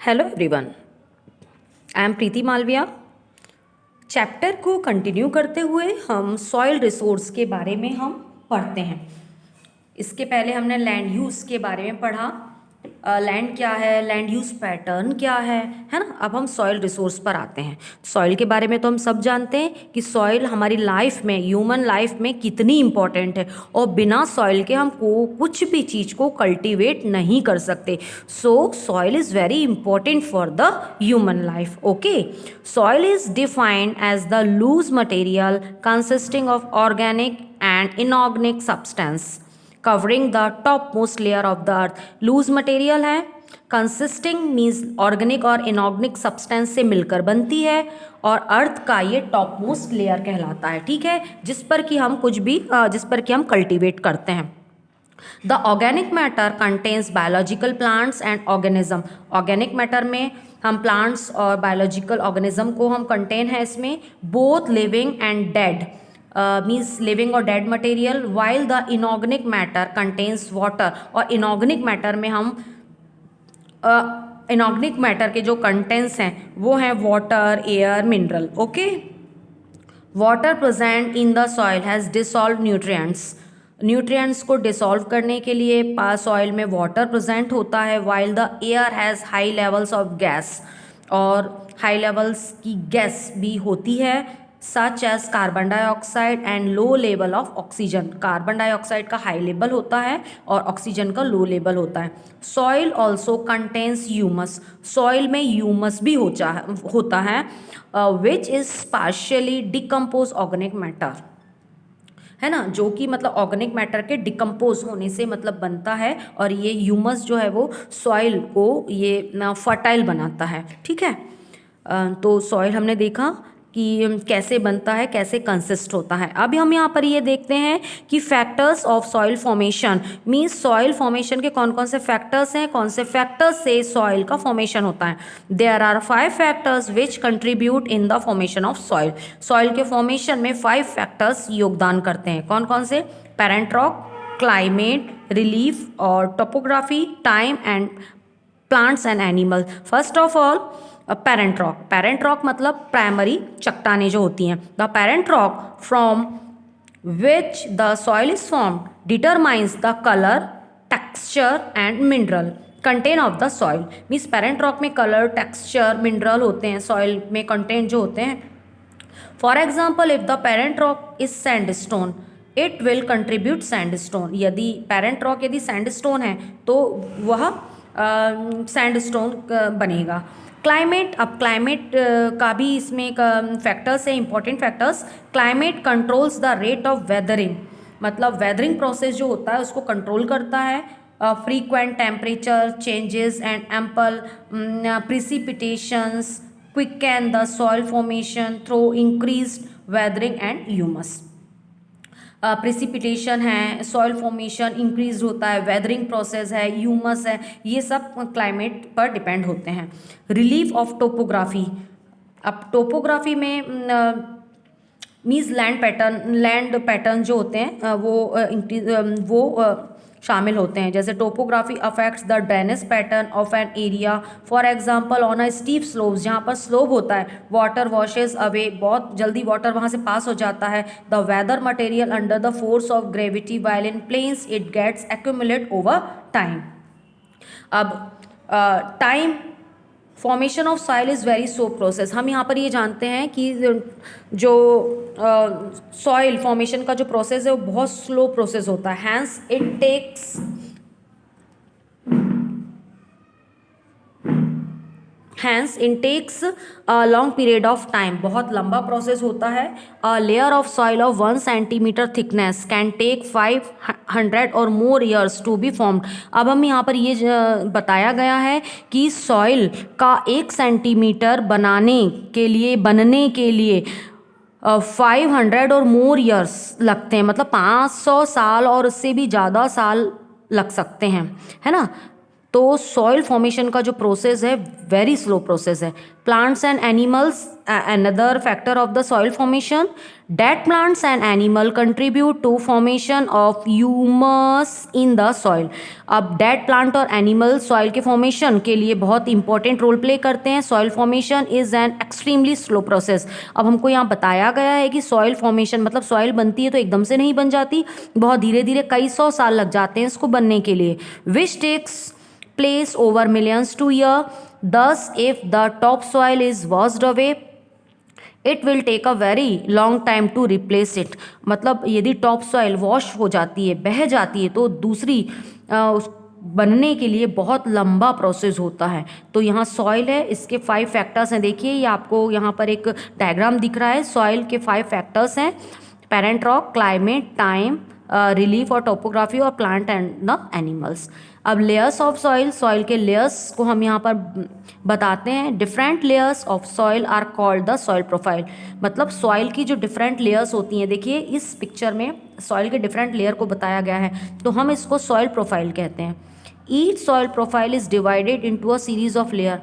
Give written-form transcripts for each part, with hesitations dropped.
Hello everyone, I am Preeti Malviya. Chapter को continue करते हुए हम सॉइल रिसोर्स के बारे में हम पढ़ते हैं। इसके पहले हमने लैंड यूज़ के बारे में पढ़ा। लैंड क्या है, लैंड यूज़ पैटर्न क्या है ना। अब हम सॉइल रिसोर्स पर आते हैं। सॉइल के बारे में तो हम सब जानते हैं कि सॉइल हमारी लाइफ में, ह्यूमन लाइफ में कितनी इम्पॉर्टेंट है और बिना सॉइल के हम कुछ भी चीज़ को कल्टीवेट नहीं कर सकते। So soil is very important for the human life. Okay, soil is defined as the loose material consisting of organic and inorganic substance covering the top most layer of the earth. Loose material है, consisting means organic और inorganic substance से मिलकर बनती है और अर्थ का ये top most layer कहलाता है। ठीक है, जिस पर कि हम कल्टीवेट करते हैं। The organic matter contains biological plants and organism. Organic matter में हम प्लांट्स और बायोलॉजिकल ऑर्गेनिज्म को हम कंटेन है इसमें, both living and dead means living और dead material, while the inorganic matter contains water. और इनऑर्गेनिक मैटर में हम इनऑर्गेनिक मैटर के जो कंटेंट्स हैं वो हैं water, air, mineral. Okay, water present in the soil has dissolve nutrients को डिसॉल्व करने के लिए सॉइल में वाटर प्रेजेंट होता है, while the air has high levels of gas, और हाई लेवल्स की गैस भी होती है, such as carbon dioxide and low level of oxygen. Carbon dioxide का हाई लेवल होता है और ऑक्सीजन का लो लेवल होता है। Soil also contains humus. Soil में ह्यूमस भी होता है which is partially decompose organic matter, है ना, जो कि मतलब ऑर्गेनिक मैटर के डिकम्पोज होने से मतलब बनता है, और ये ह्यूमस जो है वो सॉइल को ये फर्टाइल बनाता है। ठीक है, तो सॉइल हमने देखा कि कैसे बनता है, कैसे कंसिस्ट होता है। अभी हम यहाँ पर ये देखते हैं कि factors of soil formation means soil formation के कौन कौन से फैक्टर्स हैं, कौन से फैक्टर्स से सॉइल का फॉर्मेशन होता है। There are 5 factors which contribute in the formation of soil. Soil के फॉर्मेशन में 5 फैक्टर्स योगदान करते हैं। कौन कौन से? पेरेंट रॉक, क्लाइमेट, रिलीफ और topography, time and plants and animal. First of all parent rock. Parent rock मतलब प्राइमरी चट्टानें जो होती हैं। The parent rock from which the soil is formed determines the colour, texture and mineral content of the soil. Means parent rock में colour, texture, mineral होते हैं, soil में content जो होते हैं। For example, if the parent rock is sandstone it will contribute sandstone. यदि parent rock यदि sandstone है तो वह सैंडस्टोन बनेगा। क्लाइमेट, अब क्लाइमेट का भी इसमें एक फैक्टर्स है, important factors. Climate controls the rate of weathering, मतलब वेदरिंग प्रोसेस जो होता है उसको कंट्रोल करता है। Frequent temperature changes and ample precipitations quicken the soil formation through increased weathering and humus. Precipitation है, सॉइल फॉर्मेशन इंक्रीज होता है, वेदरिंग प्रोसेस है, ह्यूमस है, ये सब क्लाइमेट पर डिपेंड होते हैं। रिलीफ ऑफ टोपोग्राफी, अब टोपोग्राफी में मीन्स लैंड पैटर्न जो होते हैं वो शामिल होते हैं। जैसे topography affects the drainage pattern of an area. For example, on a steep slopes, जहाँ पर स्लोप होता है, वाटर वॉशेज अवे, बहुत जल्दी वाटर वहाँ से पास हो जाता है। The weather material under the force of gravity while in plains it gets accumulate over time. अब time formation of soil is very slow process. हम यहाँ पर ये जानते हैं कि जो सॉइल फॉर्मेशन का जो प्रोसेस है वो बहुत स्लो प्रोसेस होता है। Hence it takes long period of time, बहुत लंबा प्रोसेस होता है। A layer of soil of 1 centimetre thickness can take 500 और more years to be formed. अब हम यहाँ पर ये बताया गया है कि सॉइल का 1 सेंटीमीटर बनने के लिए 500 और मोर ईयर्स लगते हैं, मतलब 500 साल और उससे भी ज़्यादा साल लग सकते हैं, है ना। तो सॉइल फॉर्मेशन का जो प्रोसेस है वेरी स्लो प्रोसेस है. Plants and animals another factor of the soil formation. Dead plants and animal contribute to formation of humus in the soil. अब डेड प्लांट और एनिमल सॉइल के formation के लिए बहुत इंपॉर्टेंट रोल प्ले करते हैं. Soil formation is an extremely slow process. अब हमको यहाँ बताया गया है कि सॉइल फॉर्मेशन मतलब सॉइल बनती है तो एकदम से नहीं बन जाती, बहुत धीरे धीरे कई सौ साल लग जाते हैं इसको बनने के लिए. Which takes place over millions to year. Thus, if the topsoil is washed away, it will take a very long time to replace it. मतलब यदि टॉप सॉइल वॉश हो जाती है, बह जाती है, तो दूसरी उस बनने के लिए बहुत लंबा प्रोसेस होता है. तो यहाँ सॉइल है, इसके 5 फैक्टर्स हैं. देखिए ये आपको यहाँ पर एक डायग्राम दिख रहा है. सॉइल के 5 फैक्टर्स हैं: parent rock, climate, time, relief और टोपोग्राफी और प्लांट एंड द एनिमल्स. अब लेयर्स ऑफ सॉइल, सॉइल के लेयर्स को हम यहाँ पर बताते हैं. Different layers of soil are called the soil profile. मतलब सॉइल की जो डिफरेंट लेयर्स होती हैं, देखिए इस पिक्चर में सॉइल के डिफरेंट लेयर को बताया गया है, तो हम इसको सॉइल प्रोफाइल कहते हैं. Each soil profile is divided into a series of layer.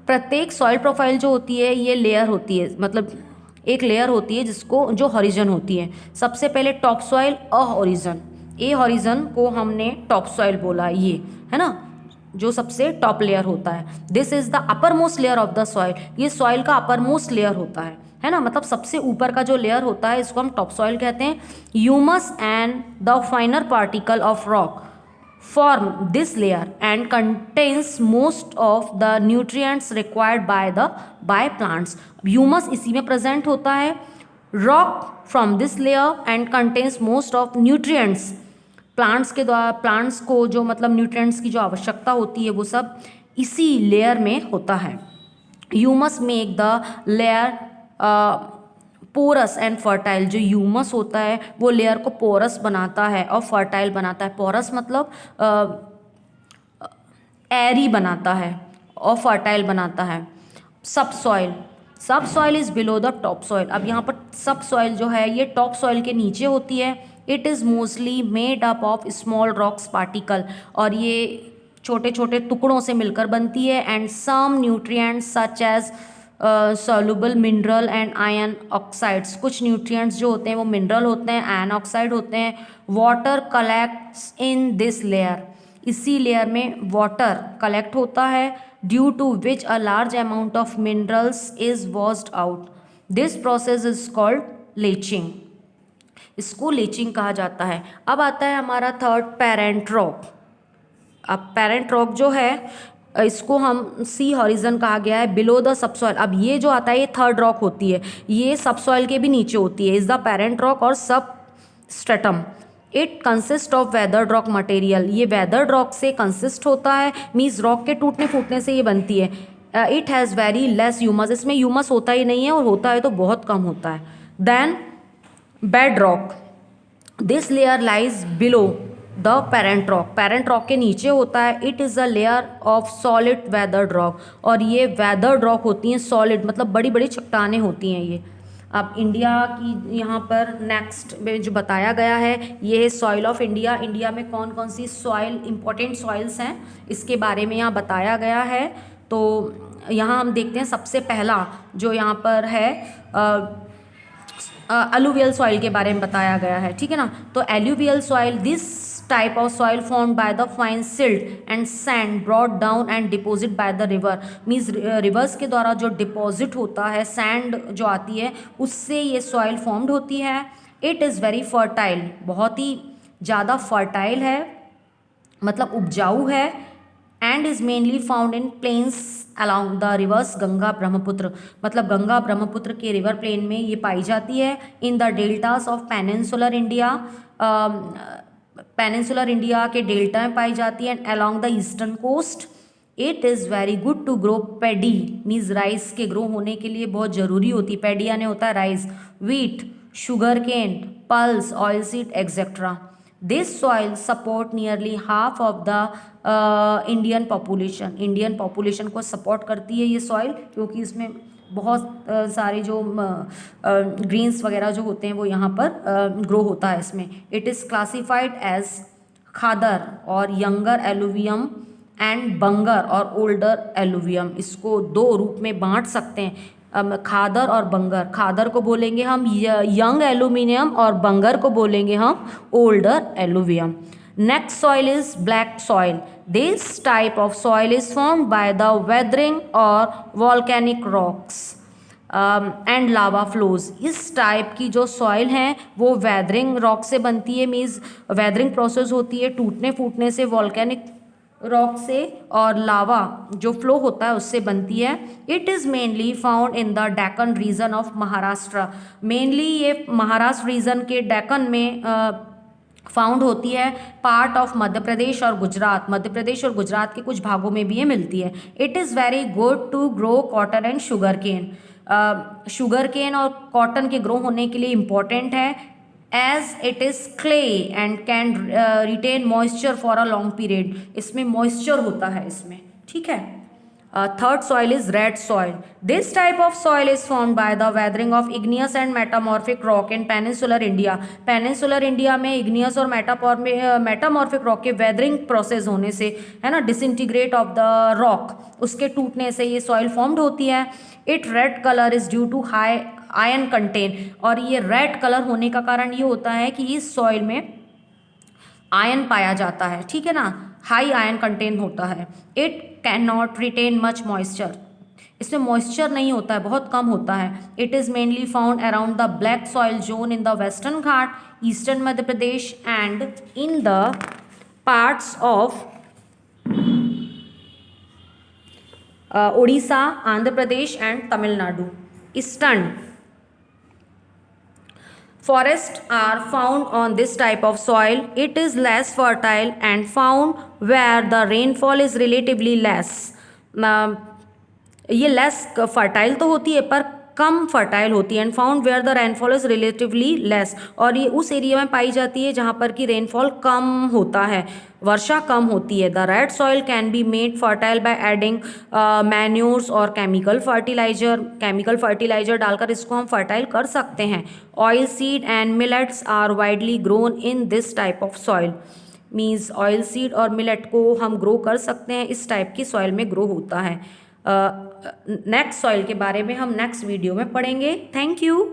प्रत्येक सॉइल प्रोफाइल जो होती है ये लेयर होती है, मतलब एक लेयर होती है जिसको जो हॉरिजन होती है. सबसे पहले टॉप सॉइल, अ हॉरिजन. ए हॉरिजन को हमने टॉप सॉइल बोला, ये है ना, जो सबसे टॉप लेयर होता है. This is the upper most layer of the soil. ये सॉइल का अपर मोस्ट लेयर होता है ना, मतलब सबसे ऊपर का जो लेयर होता है इसको हम टॉप सॉइल कहते हैं. Humus and the फाइनर particle of rock form this layer and contains most of the nutrients required by plants. Humus इसी में present होता है. Rock from this layer and contains most of nutrients. Plants के द्वारा plants को जो मतलब nutrients की जो आवश्यकता होती है वो सब इसी लेयर में होता है. Humus make the layer porous and fertile. जो ह्यूमस होता है वो लेयर को पोरस बनाता है और फर्टाइल बनाता है. पोरस मतलब एरी बनाता है और फर्टाइल बनाता है. सब soil is below the top soil. अब यहाँ पर सब सॉइल जो है ये टॉप सॉइल के नीचे होती है. It is mostly made up of small rocks particle. और ये छोटे छोटे टुकड़ों से मिलकर बनती है. And some nutrients such as soluble mineral and iron oxides. कुछ न्यूट्रिएंट्स जो होते हैं वो मिनरल होते हैं, आयन ऑक्साइड होते हैं. Water collects in this layer. इसी लेयर में वाटर कलेक्ट होता है, due to which a large amount of minerals is washed out. This process is called leaching. इसको लीचिंग कहा जाता है. अब आता है हमारा थर्ड, पेरेंट रॉक. अब पेरेंट रॉक जो है इसको हम सी हॉरिजन कहा गया है, बिलो द सबसॉइल. अब ये जो आता है ये थर्ड रॉक होती है, ये सबसॉइल के भी नीचे होती है. इज द पेरेंट रॉक और सब stratum. It consist of weathered rock material. ये वेदर्ड रॉक से कंसिस्ट होता है, मीन्स रॉक के टूटने फूटने से ये बनती है. It has very less humus. इसमें ह्यूमस होता ही नहीं है, और होता है तो बहुत कम होता है. Then bed rock. This layer lies below the parent rock. Parent rock के नीचे होता है. It is a layer of solid weathered rock. और ये वेदर्ड रॉक होती हैं, सॉलिड मतलब बड़ी बड़ी चट्टानें होती हैं ये. अब इंडिया की यहाँ पर नेक्स्ट में जो बताया गया है ये है सॉइल ऑफ इंडिया. इंडिया में कौन कौन सी सॉइल इंपॉर्टेंट सॉइल्स हैं इसके बारे में यहाँ बताया गया है. तो यहाँ हम देखते हैं सबसे पहला जो यहाँ पर है अलुवियल सॉइल के बारे में बताया गया है, ठीक है ना. तो alluvial soil, this type of soil formed by the fine silt and sand brought down and deposited by the river. means rivers के द्वारा जो डिपॉजिट होता है, सैंड जो आती है उससे ये सॉइल फॉर्म्ड होती है. It is very fertile. बहुत ही ज़्यादा फर्टाइल है, मतलब उपजाऊ है. And is mainly found in plains along the rivers Ganga Brahmaputra. मतलब गंगा ब्रह्मपुत्र के रिवर प्लेन में ये पाई जाती है. In the deltas of peninsular India. Peninsular India के डेल्टा में पाई जाती है. And along the eastern coast. It is very good to grow paddy. Means rice के ग्रो होने के लिए बहुत ज़रूरी होती है. पेडी यानी होता है rice, wheat, sugar cane, pulse, oil seed etcetera. This soil support nearly half of the Indian population. Indian population को सपोर्ट करती है ये सॉइल, क्योंकि इसमें बहुत सारे जो ग्रीन्स वगैरह जो होते हैं वो यहाँ पर ग्रो होता है इसमें. इट इज़ क्लासिफाइड एज खादर और यंगर एलुवियम एंड बंगर और ओल्डर एलुवियम, इसको दो रूप में बांट सकते हैं, खादर और बंगर। खादर को बोलेंगे हम यंग एल्यूमिनियम और बंगर को बोलेंगे हम older alluvium. Next soil is black soil. This type of soil is formed by the weathering और volcanic rocks and lava flows. इस टाइप की जो सॉइल है वो वेदरिंग रॉक से बनती है, मीन्स वेदरिंग प्रोसेस होती है टूटने फूटने से, वॉल्केनिक रॉक से, और लावा जो फ्लो होता है उससे बनती है। It is mainly found in the Deccan region of Maharashtra. Mainly ये महाराष्ट्र रीजन के डेक्कन में फाउंड होती है। पार्ट ऑफ मध्य प्रदेश और गुजरात, मध्य प्रदेश और गुजरात के कुछ भागों में भी ये मिलती है। It is very good to grow cotton and sugar cane. Sugar cane और कॉटन के ग्रो होने के लिए इम्पॉर्टेंट है, as it is clay and can retain moisture for a long period. इसमें मॉइस्चर होता है इसमें, ठीक है। Third soil is red soil. This type of soil is formed by the weathering of igneous and metamorphic rock in peninsular India. Peninsular India में igneous और metamorphic rock के weathering process होने से, है ना, डिसइंटीग्रेट ऑफ द रॉक, उसके टूटने से ये सॉइल फॉर्म्ड होती है। It red colour is due to high iron content, और ये रेड कलर होने का कारण ये होता है कि इस सॉइल में आयन पाया जाता है, ठीक है ना, हाई आयन कंटेन होता है। It can not retain much moisture, इसमें मॉइस्चर नहीं होता है, बहुत कम होता है। It is mainly found around the black soil zone in the western Ghat, eastern Madhya Pradesh and in the parts of Orissa, Andhra Pradesh and Tamil Nadu. Eastern forests are found on this type of soil. It is less fertile and found where the rainfall is relatively less. ये less fertile तो होती है पर कम fertile होती है। And found where the rainfall is relatively less, और ये उस एरिया में पाई जाती है जहाँ पर कि रेनफॉल कम होता है, वर्षा कम होती है। The red soil can be made fertile by adding manures और केमिकल फर्टिलाइजर डालकर इसको हम फर्टाइल कर सकते हैं। Oil seed and millets are widely grown in this type of soil. Means oil seed और मिलेट को हम ग्रो कर सकते हैं, इस टाइप की सॉइल में ग्रो होता है। नेक्स्ट सॉइल के बारे में हम नेक्स्ट वीडियो में पढ़ेंगे। Thank you.